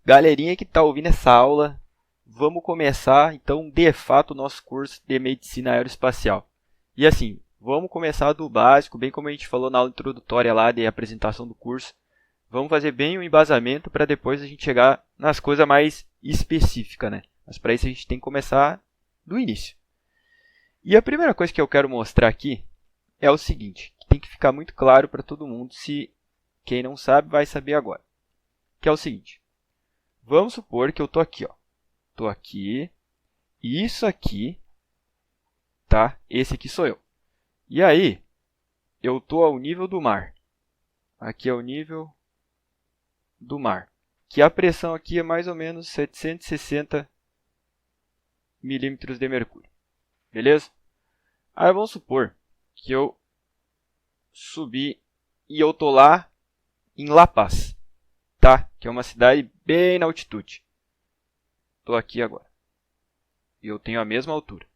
Galerinha que está ouvindo essa aula, vamos começar então de fato o nosso curso de Medicina Aeroespacial. E assim, vamos começar do básico, bem como a gente falou na aula introdutória lá de apresentação do curso. Vamos fazer bem o embasamento para depois a gente chegar nas coisas mais específicas, né? Mas para isso a gente tem que começar do início. E a primeira coisa que eu quero mostrar aqui é o seguinte, que tem que ficar muito claro para todo mundo, se quem não sabe vai saber agora. Que é o seguinte. Vamos supor que eu estou aqui, ó. Estou aqui, e isso aqui, tá? Esse aqui sou eu. E aí, eu estou ao nível do mar. Aqui é o nível do mar. Que a pressão aqui é mais ou menos 760 milímetros de mercúrio. Beleza? Aí vamos supor que eu subi e eu estou lá em La Paz, tá? Que é uma cidade bem na altitude. Estou aqui agora. E eu tenho a mesma altura.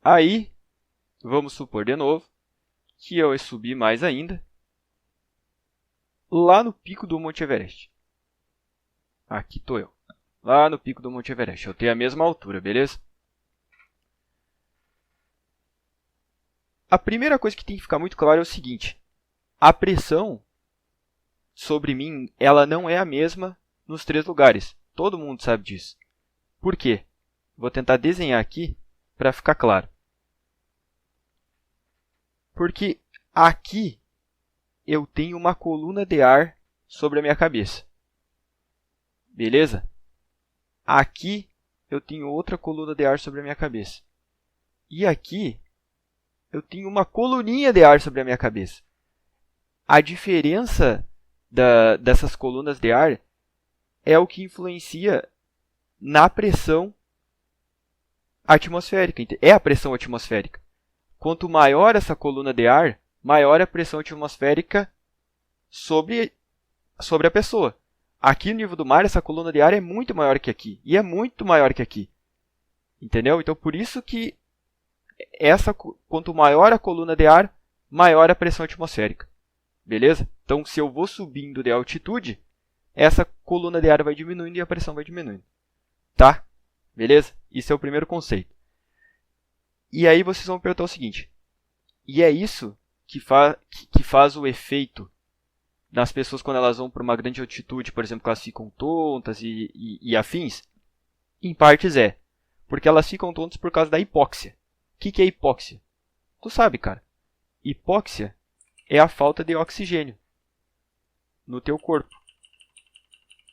Aí, vamos supor de novo que eu subi mais ainda lá no pico do Monte Everest. Aqui estou eu. Lá no pico do Monte Everest. Eu tenho a mesma altura, beleza? A primeira coisa que tem que ficar muito claro é o seguinte. A pressão sobre mim, ela não é a mesma nos três lugares. Todo mundo sabe disso. Por quê? Vou tentar desenhar aqui para ficar claro. Porque aqui eu tenho uma coluna de ar sobre a minha cabeça. Beleza? Aqui eu tenho outra coluna de ar sobre a minha cabeça. E aqui eu tenho uma coluninha de ar sobre a minha cabeça. A diferença dessas colunas de ar é o que influencia na pressão atmosférica. É a pressão atmosférica. Quanto maior essa coluna de ar, maior a pressão atmosférica sobre a pessoa. Aqui no nível do mar, essa coluna de ar é muito maior que aqui. E é muito maior que aqui. Entendeu? Então, por isso que quanto maior a coluna de ar, maior a pressão atmosférica. Beleza? Então, se eu vou subindo de altitude, essa coluna de ar vai diminuindo e a pressão vai diminuindo. Tá? Beleza? Isso é o primeiro conceito. E aí vocês vão perguntar o seguinte. E é isso que faz o efeito nas pessoas quando elas vão para uma grande altitude, por exemplo, que elas ficam tontas e afins? Em partes é. Porque elas ficam tontas por causa da hipóxia. O que é hipóxia? Tu sabe, cara. Hipóxia é a falta de oxigênio no teu corpo.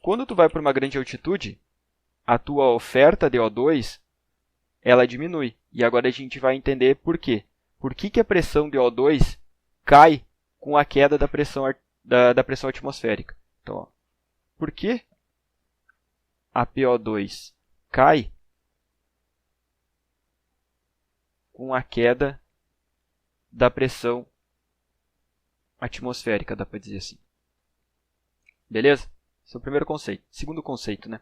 Quando tu vai para uma grande altitude, a tua oferta de O2 ela diminui. E agora a gente vai entender por quê. Por que a pressão de O2 cai com a queda da pressão atmosférica? Então, ó, por que a PO2 cai com a queda da pressão atmosférica, dá para dizer assim. Beleza? Esse é o primeiro conceito. Segundo conceito, né?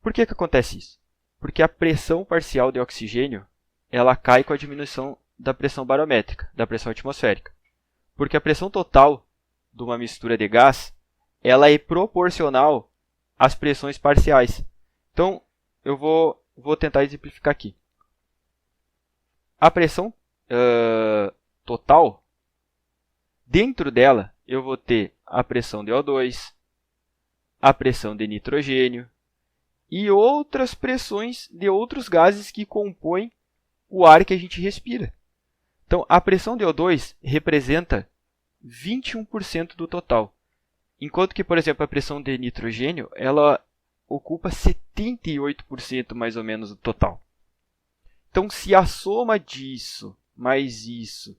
Por que acontece isso? Porque a pressão parcial de oxigênio ela cai com a diminuição da pressão barométrica, da pressão atmosférica. Porque a pressão total de uma mistura de gás ela é proporcional às pressões parciais. Então, eu vou tentar exemplificar aqui. A pressão total, dentro dela, eu vou ter a pressão de O2, a pressão de nitrogênio e outras pressões de outros gases que compõem o ar que a gente respira. Então, a pressão de O2 representa 21% do total, enquanto que, por exemplo, a pressão de nitrogênio ela ocupa 78% mais ou menos do total. Então, se a soma disso, mais isso,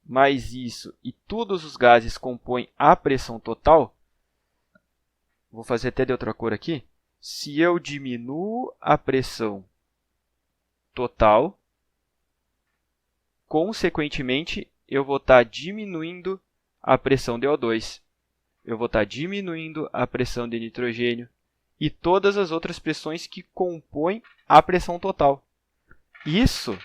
mais isso e todos os gases compõem a pressão total, vou fazer até de outra cor aqui, se eu diminuo a pressão total, consequentemente, eu vou estar diminuindo a pressão de O2, eu vou estar diminuindo a pressão de nitrogênio e todas as outras pressões que compõem a pressão total. Isso,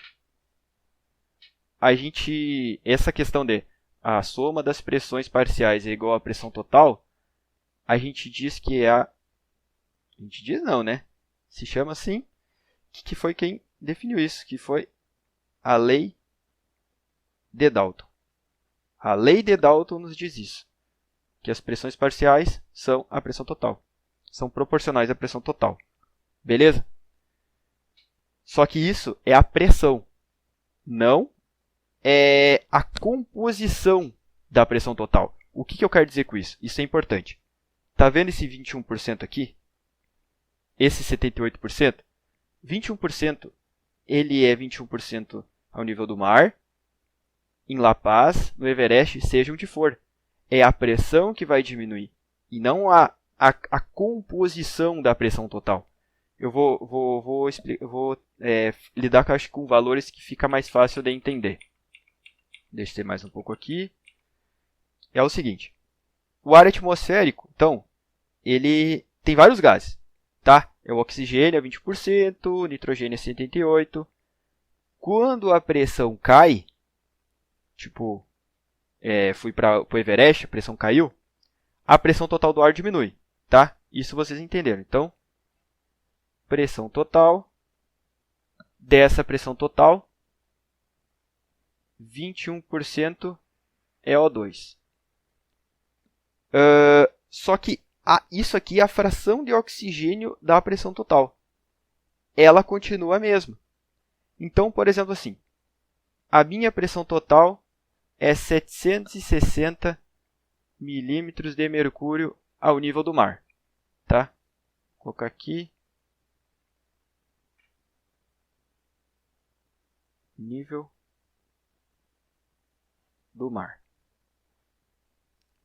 essa questão de a soma das pressões parciais é igual à pressão total, a gente diz que é a A gente diz não, né? Se chama assim, que foi quem definiu isso, que foi a lei de Dalton. A lei de Dalton nos diz isso, que as pressões parciais são a pressão total. São proporcionais à pressão total. Beleza? Só que isso é a pressão, não é a composição da pressão total. O que eu quero dizer com isso? Isso é importante. Está vendo esse 21% aqui? Esse 78%? 21% ele é 21% ao nível do mar, em La Paz, no Everest, seja onde for. É a pressão que vai diminuir e não a composição da pressão total. Eu vou lidar com valores que fica mais fácil de entender. Deixa eu ter mais um pouco aqui. É o seguinte. O ar atmosférico, então, ele tem vários gases. Tá? É o oxigênio é 20%, o nitrogênio é 78%. Quando a pressão cai, tipo, fui para o Everest, a pressão caiu, a pressão total do ar diminui. Tá? Isso vocês entenderam. Então, pressão total, dessa pressão total, 21% é O2. Só que isso aqui é a fração de oxigênio da pressão total. Ela continua a mesma. Então, por exemplo, assim, a minha pressão total é 760 milímetros de mercúrio ao nível do mar. Tá? Vou colocar aqui. Nível do mar.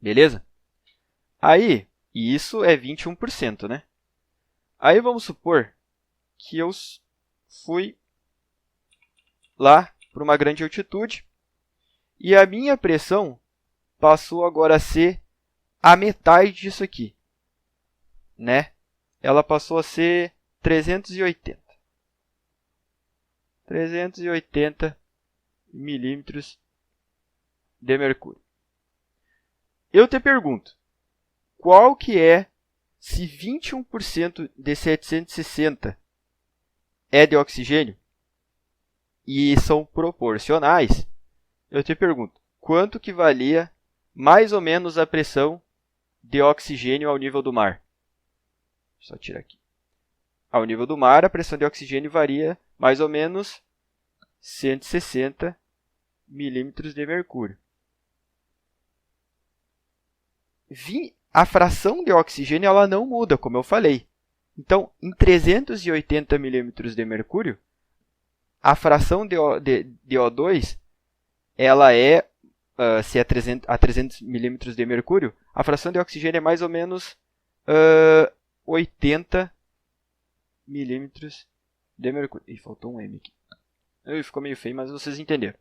Beleza? Aí, isso é 21%, né? Aí vamos supor que eu fui lá para uma grande altitude e a minha pressão passou agora a ser a metade disso aqui, né? Ela passou a ser 380 milímetros de mercúrio. Eu te pergunto, qual que é, se 21% de 760 é de oxigênio e são proporcionais, eu te pergunto, quanto que valia mais ou menos a pressão de oxigênio ao nível do mar? Só tirar aqui. Ao nível do mar, a pressão de oxigênio varia mais ou menos 160 milímetros de mercúrio. A fração de oxigênio ela não muda, como eu falei. Então, em 380 milímetros de mercúrio, a fração de O2 ela é, se é a 300 milímetros de mercúrio, a fração de oxigênio é mais ou menos 80 milímetros de mercúrio. Ih, faltou um M aqui. Ficou meio feio, mas vocês entenderam.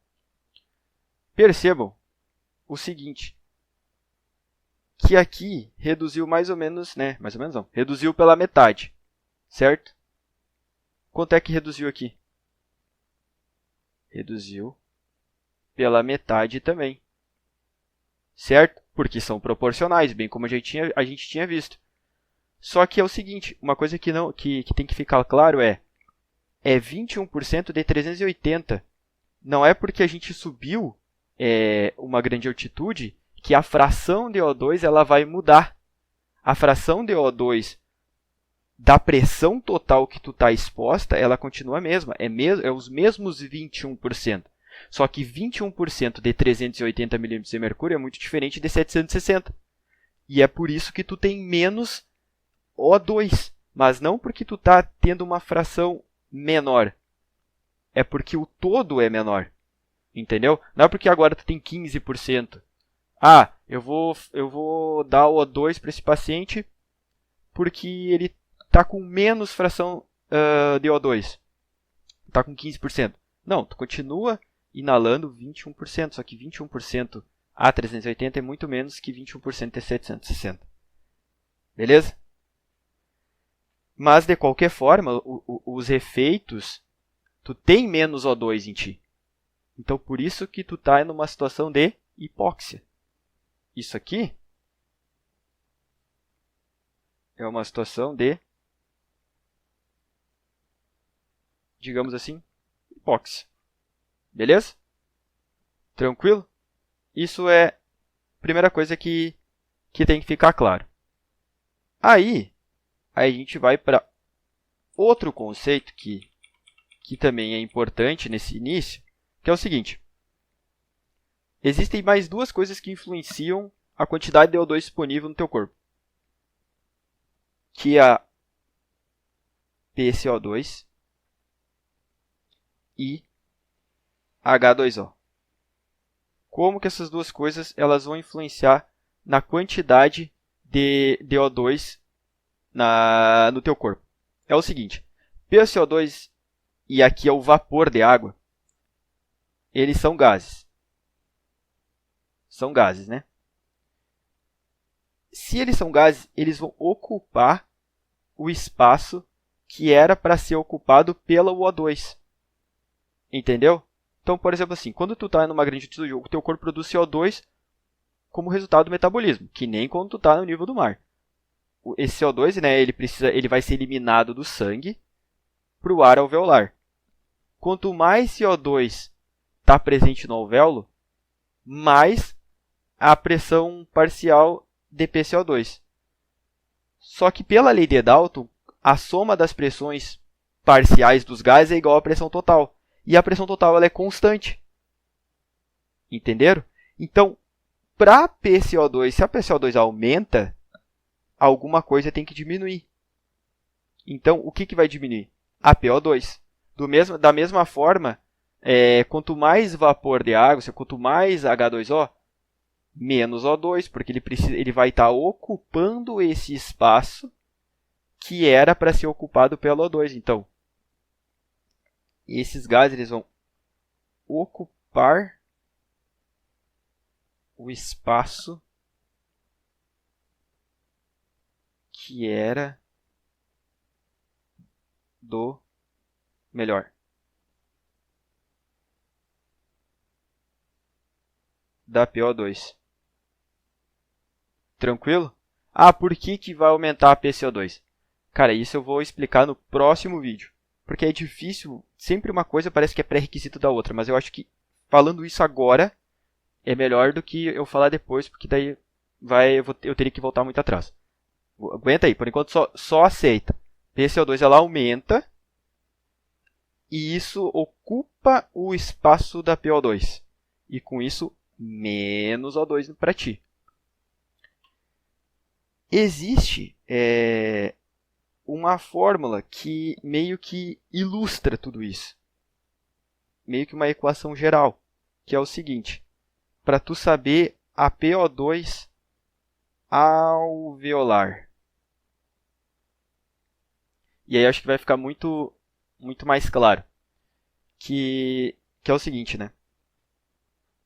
Percebam o seguinte, que aqui reduziu mais ou menos, né? Mais ou menos não. Reduziu pela metade, certo? Quanto é que reduziu aqui? Reduziu pela metade também, certo? Porque são proporcionais, bem como a gente tinha visto. Só que é o seguinte, uma coisa que tem que ficar claro é 21% de 380. Não é porque a gente subiu uma grande altitude que a fração de O2 ela vai mudar. A fração de O2 da pressão total que tu está exposta, ela continua a mesma. É os mesmos 21%. Só que 21% de 380 milímetros de mercúrio é muito diferente de 760. E é por isso que tu tem menos O2. Mas não porque tu está tendo uma fração menor. É porque o todo é menor. Entendeu? Não é porque agora tu tem 15%. Ah, eu vou dar o O2 para esse paciente porque ele está com menos fração de O2. Está com 15%. Não, tu continua inalando 21%, só que 21% a 380 é muito menos que 21% a 760. Beleza? Mas, de qualquer forma, os efeitos, tu tem menos O2 em ti. Então, por isso que tu está numa situação de hipóxia. Isso aqui é uma situação de digamos assim, hipóxia. Beleza? Tranquilo? Isso é a primeira coisa que tem que ficar claro. Aí a gente vai para outro conceito que também é importante nesse início, que é o seguinte. Existem mais duas coisas que influenciam a quantidade de O2 disponível no teu corpo, que é a PCO2 e H2O. Como que essas duas coisas elas vão influenciar na quantidade de O2 no teu corpo? É o seguinte, PCO2, e aqui é o vapor de água, eles são gases. São gases, né? Se eles são gases, eles vão ocupar o espaço que era para ser ocupado pelo O2. Entendeu? Então, por exemplo, assim, quando tu está numa grande altitude, o teu corpo produz CO2 como resultado do metabolismo, que nem quando tu está no nível do mar. Esse CO2, né, ele vai ser eliminado do sangue para o ar alveolar. Quanto mais CO2 está presente no alvéolo, mais a pressão parcial de PCO2. Só que pela lei de Dalton, a soma das pressões parciais dos gases é igual à pressão total. E a pressão total ela é constante. Entenderam? Então, para PCO2, se a PCO2 aumenta, alguma coisa tem que diminuir. Então, o que vai diminuir? A PO2. Da mesma forma, quanto mais vapor de água, quanto mais H2O, menos O2, porque ele vai estar ocupando esse espaço que era para ser ocupado pelo O2. Então, esses gases eles vão ocupar o espaço que era da PO2. Tranquilo? Ah, por que vai aumentar a PCO2? Cara, isso eu vou explicar no próximo vídeo. Porque é difícil, sempre uma coisa parece que é pré-requisito da outra, mas eu acho que falando isso agora é melhor do que eu falar depois, porque daí eu teria que voltar muito atrás. Aguenta aí, por enquanto só aceita. PCO2 ela aumenta e isso ocupa o espaço da PO2. E com isso, menos O2 para ti. Existe uma fórmula que meio que ilustra tudo isso. Meio que uma equação geral, que é o seguinte. Para tu saber a PO2 alveolar. E aí acho que vai ficar muito mais claro. Que é o seguinte, né?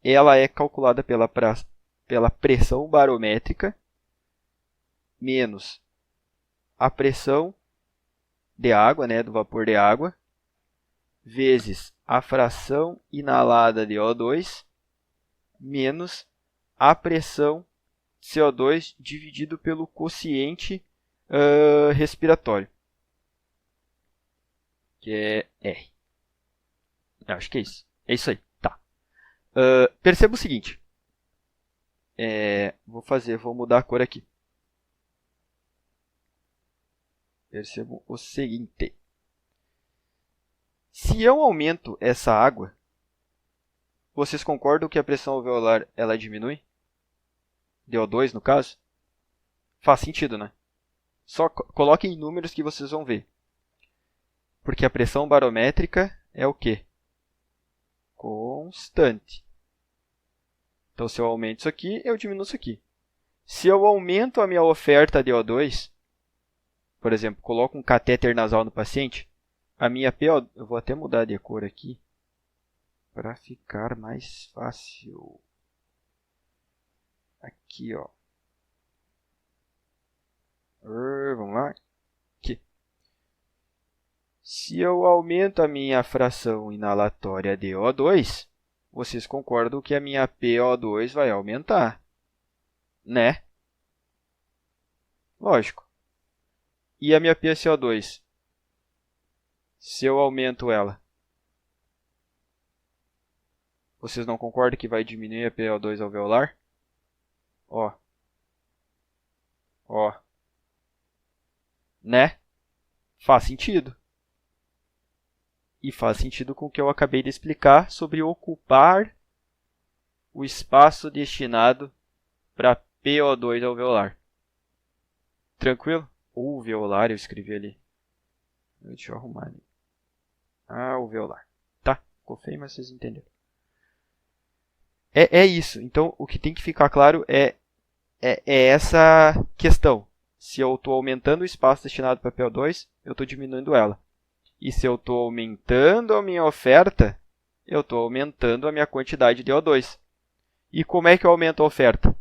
Ela é calculada pela pressão barométrica menos a pressão de água, né, do vapor de água, vezes a fração inalada de O2 menos a pressão de CO2 dividido pelo quociente respiratório, que é R. Acho que é isso. É isso aí. Tá. Perceba o seguinte. Vou mudar a cor aqui. Percebam o seguinte. Se eu aumento essa água, vocês concordam que a pressão alveolar ela diminui? DO2, no caso? Faz sentido, né? Só coloquem números que vocês vão ver. Porque a pressão barométrica é o quê? Constante. Então, se eu aumento isso aqui, eu diminuo isso aqui. Se eu aumento a minha oferta de O2, por exemplo, coloco um catéter nasal no paciente, a minha PO... Eu vou até mudar de cor aqui para ficar mais fácil. Aqui, ó. Vamos lá. Aqui. Se eu aumento a minha fração inalatória de O2, vocês concordam que a minha PO2 vai aumentar, né? Lógico. E a minha PaCO2? Se eu aumento ela, vocês não concordam que vai diminuir a PO2 alveolar? Ó. Ó. Né? Faz sentido. E faz sentido com o que eu acabei de explicar sobre ocupar o espaço destinado para PO2 alveolar. Tranquilo? Ou alveolar, eu escrevi ali. Deixa eu arrumar ali. Alveolar. Tá, ficou feio, mas vocês entenderam. É isso. Então, o que tem que ficar claro é essa questão. Se eu estou aumentando o espaço destinado para PO2, eu estou diminuindo ela. E se eu estou aumentando a minha oferta, eu estou aumentando a minha quantidade de O2. E como é que eu aumento a oferta?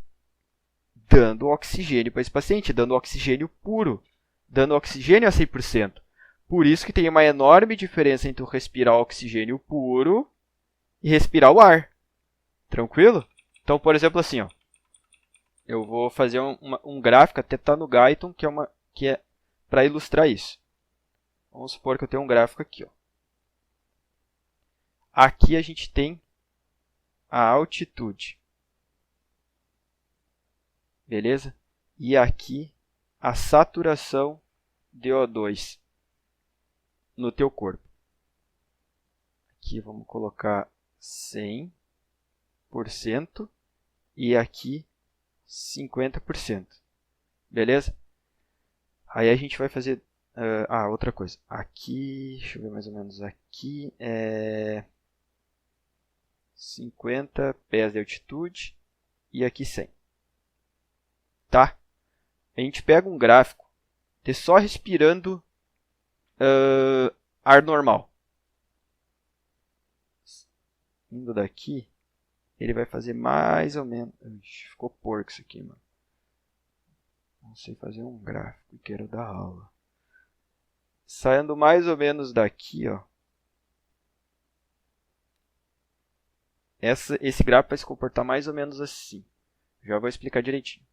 Dando oxigênio para esse paciente, dando oxigênio puro, dando oxigênio a 100%. Por isso que tem uma enorme diferença entre respirar oxigênio puro e respirar o ar. Tranquilo? Então, por exemplo, assim, ó, eu vou fazer um gráfico, até está no Guyton, que é para ilustrar isso. Vamos supor que eu tenho um gráfico aqui. Ó. Aqui a gente tem a altitude. Beleza? E aqui a saturação de O2 no teu corpo. Aqui vamos colocar 100%. E aqui 50%. Beleza? Aí a gente vai fazer... outra coisa. Aqui, deixa eu ver mais ou menos. Aqui é 50 pés de altitude e aqui 100. Tá? A gente pega um gráfico de só respirando ar normal. Indo daqui, ele vai fazer mais ou menos... Ixi, ficou porco isso aqui, mano. Não sei fazer um gráfico e quero dar aula. Saindo mais ou menos daqui, ó. Esse gráfico vai se comportar mais ou menos assim. Já vou explicar direitinho.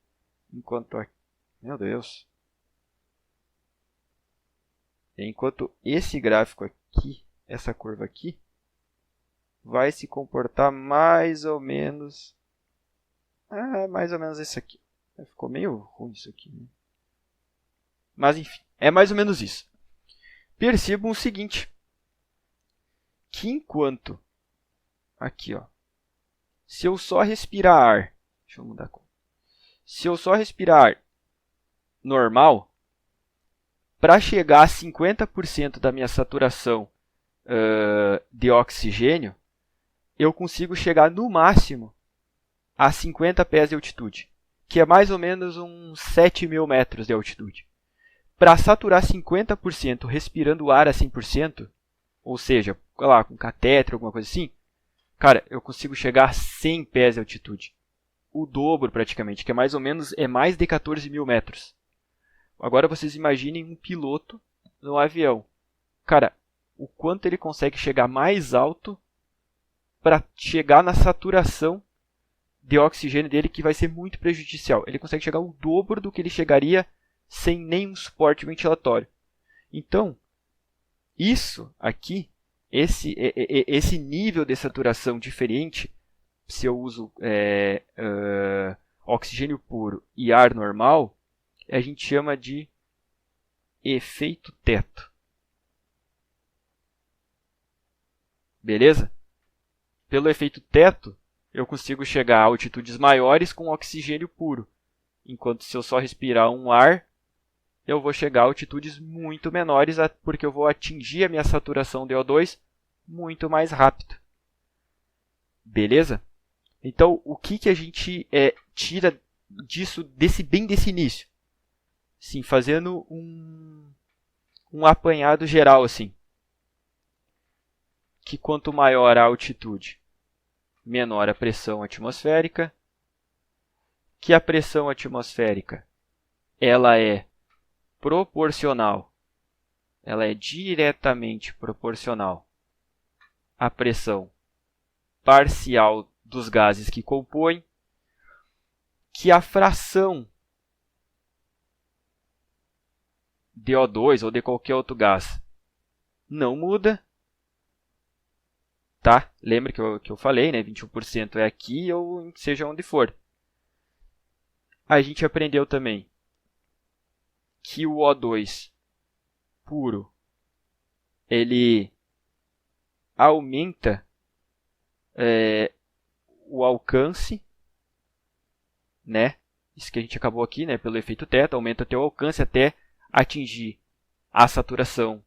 Enquanto aqui... Meu Deus. Enquanto esse gráfico aqui, essa curva aqui, vai se comportar mais ou menos... mais ou menos esse aqui. Ficou meio ruim isso aqui, né? Mas enfim, é mais ou menos isso. Percebam o seguinte. Que enquanto... Aqui, ó. Se eu só respirar ar... Deixa eu mudar a cor. Se eu só respirar ar normal, para chegar a 50% da minha saturação de oxigênio, eu consigo chegar no máximo a 50 pés de altitude, que é mais ou menos uns 7.000 metros de altitude. Para saturar 50% respirando ar a 100%, ou seja, lá, com catéter, alguma coisa assim, cara, eu consigo chegar a 100 pés de altitude. O dobro praticamente, que é mais ou menos mais de 14.000 metros. Agora vocês imaginem um piloto no avião. Cara, o quanto ele consegue chegar mais alto para chegar na saturação de oxigênio dele, que vai ser muito prejudicial. Ele consegue chegar o dobro do que ele chegaria sem nenhum suporte ventilatório. Então, isso aqui, esse nível de saturação diferente, se eu uso oxigênio puro e ar normal, a gente chama de efeito teto. Beleza? Pelo efeito teto, eu consigo chegar a altitudes maiores com oxigênio puro. Enquanto se eu só respirar um ar, eu vou chegar a altitudes muito menores, porque eu vou atingir a minha saturação de O2 muito mais rápido. Beleza? Então, o que a gente tira disso, bem desse início? Sim, fazendo um apanhado geral, assim. Que quanto maior a altitude, menor a pressão atmosférica. Que a pressão atmosférica ela é proporcional, ela é diretamente proporcional à pressão parcial dos gases que compõem. Que a fração de O2 ou de qualquer outro gás não muda. Tá? Lembra que eu falei, né? 21% é aqui ou seja onde for. A gente aprendeu também que o O2 puro, ele aumenta o alcance, né? Isso que a gente acabou aqui, né? Pelo efeito θ, aumenta o alcance até atingir a saturação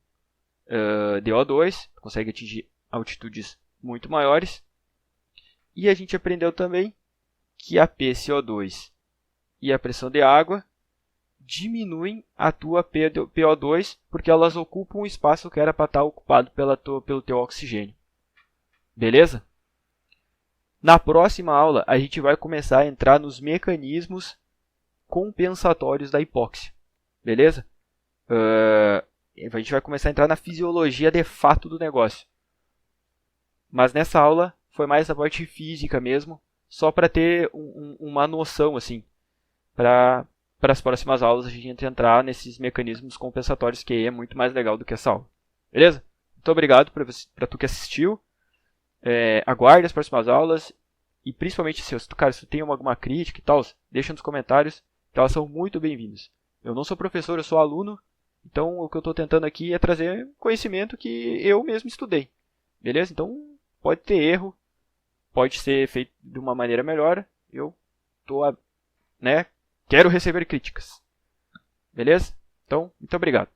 de O2, consegue atingir altitudes muito maiores. E a gente aprendeu também que a PCO2 e a pressão de água diminuem a tua PO2 porque elas ocupam o espaço que era para estar ocupado pelo teu oxigênio. Beleza? Na próxima aula, a gente vai começar a entrar nos mecanismos compensatórios da hipóxia. Beleza? A gente vai começar a entrar na fisiologia de fato do negócio. Mas nessa aula foi mais a parte física mesmo, só para ter uma noção, assim, para as próximas aulas a gente entrar nesses mecanismos compensatórios, que é muito mais legal do que essa aula. Beleza? Muito obrigado para tu que assistiu. Aguarde as próximas aulas e principalmente se tu tem alguma crítica e tal, deixa nos comentários, que elas são muito bem-vindas. Eu não sou professor, eu sou aluno, então o que eu estou tentando aqui é trazer conhecimento que eu mesmo estudei. Beleza? Então pode ter erro, pode ser feito de uma maneira melhor. Eu quero receber críticas. Beleza? Então, muito obrigado.